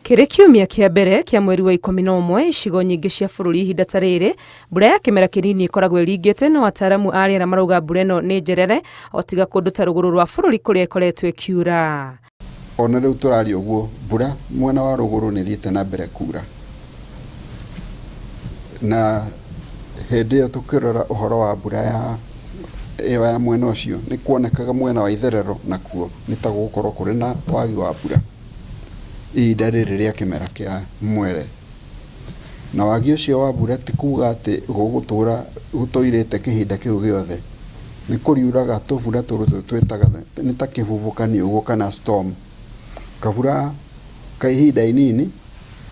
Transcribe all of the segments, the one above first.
Kĩrĩ kiumia kĩa mbere kĩa mweri wa 11 icigo nyingĩ cia bũrũri ihinda ta rĩrĩ mbura ya kĩmera kĩnini ĩkoragwo ĩringĩte, na ataaramu a rĩera marauga mbura ĩno nĩ njerere o tiga kũndũ ta rũgũrũ rwa bũrũri kũrĩa ĩkoretwo ĩkiura. Ona rĩu tũraria ũguo mbura mwena wa rũgũrũ nĩ thiĩte na mbere kuura, na hĩndĩ ĩyo tũkĩrora ũhoro wa mbura ya mwena ũcio nĩ kuonekaga mwena wa itherero nakuo nĩ ta gũkorwo kũrĩ na wagi wa mbura ihinda rĩrĩ rĩa kĩmera kĩa mwere, na wagi ũcio wa mbura ti kuuga atĩ gũgũtũra gũtoirĩte kĩhinda kĩu gĩothe. Nĩ kũriuraga tũbura tũrũ twĩtaga nĩ ta kĩhuhũkanio ũguo kana storm, kabura ka ihinda inini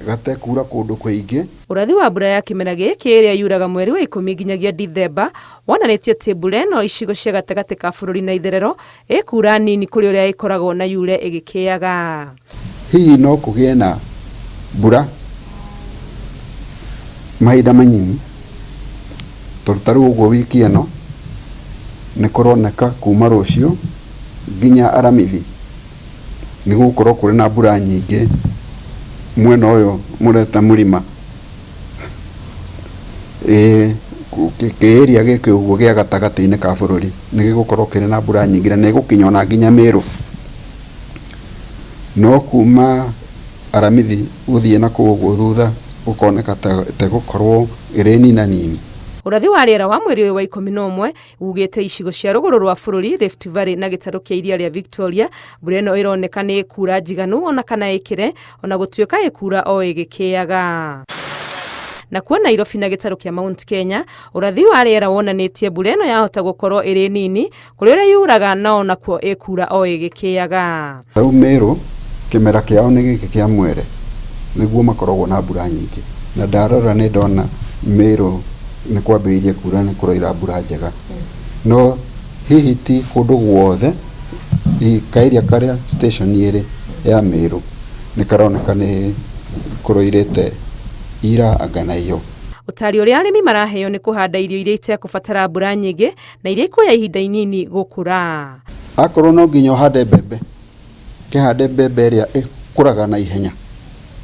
gatekura kũndũ kũingĩ. Ũrathi wa mbura ya kĩmera gĩkĩ ĩrĩa yuraga mweri wa 10 nginyagia Dithemba wonanĩtie atĩ mbura ĩno icigo cia gatagatĩ ka bũrũri na itherero ĩkura nini kũrĩ ũrĩa ĩkoragwo na yure ĩgĩkĩaga. Hihi no kũgĩe na mbura mahinda manyinyi, tondũ ta rĩu ũguo wiki ĩno nĩ kũroneka kuma rũciũ nginya aramithi nĩ gũkorwo kũrĩ na mbura nyingĩ mwena ũyũ mũreta mũrima kĩĩria gĩkĩ ũguo gĩa gatagatĩ-inĩ ka bũrũri nĩ gĩgũkorwo kĩrĩ na mbura nyingĩ na nĩ gũkinya ona nginya Meru, no kuma aramithi gũthiĩ na kũu thutha gũkoneka ta gũkorwo ĩrĩ nina nini. Ũrathi wa rĩera wa mweri wa 11 ugĩte icigo cia rũgũrũ rwa bũrũri, Rift Valley na gĩtarũ kĩa iria rĩa Victoria mbura ĩno ĩroneka nĩ ĩkura njiganu ona kana ĩkĩre, ona gũtuĩka ĩkura o ĩgĩkĩaga. Nakuo Nairobi na gĩtarũ kĩa Mount Kenya ũrathi wa rĩera wonanĩtie mbura ĩno yahota gũkorwo ĩrĩ nini kũrĩ ũrĩa yuraga na ona kuo ĩkura o ĩgĩkĩaga. Rĩu Meru kĩmera kĩao nĩ gĩkĩ kĩa mwere nĩguo makoragwo na mbura nyingĩ, na ndarora nĩ ndona Meru nĩ kwambĩrĩirie kuura nĩ kũroira mbura njega, no hihi ti kũndũ guothe kairia karĩa station ĩrĩ ya Meru nĩ karoneka nĩ kũroirĩte ira anga na iyo. Ũtari ũrĩa arĩmi maraheo nĩ kũhanda irio iria itekũbatara mbura nyingĩ na iria ikuoya ihinda inini gũkũra. Akorwo no nginya ũhande mbembe, kĩhande mbembe ĩrĩa ĩkũraga na ihenya,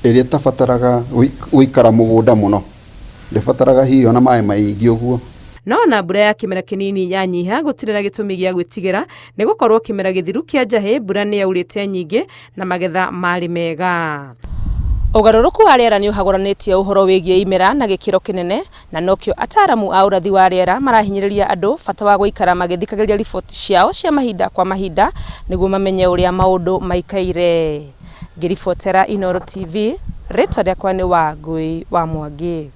ĩrĩa ĩtabataraga gũikara mũgũnda mũno, ndĩbataraga hihi ona maĩ maingĩ ũguo. No na mbura ya kĩmera kĩnini yanyiha gũtirĩ na gĩtũmi gĩa gwĩtigĩra, nĩ gũkorwo kĩmera gĩthiru kĩa njahĩ mbura nĩ yaurĩte nyingĩ na magetha marĩ mega. Ũgarũrũku wa rĩera nĩ ũhagũranĩtie ũhoro wĩgiĩ imera na gĩkĩro kĩnene, na nokĩo ataaramu a ũrathi wa rĩera marahinyĩrĩria andũ bata wa gũikara magĩthikagĩrĩria riboti ciao cia mahinda kwa mahinda nĩguo mamenye ũrĩa maũndũ maikaire. Ngĩribotera Inooro TV, rĩtwa rĩakwa nĩ Wangũi wa Mwangi.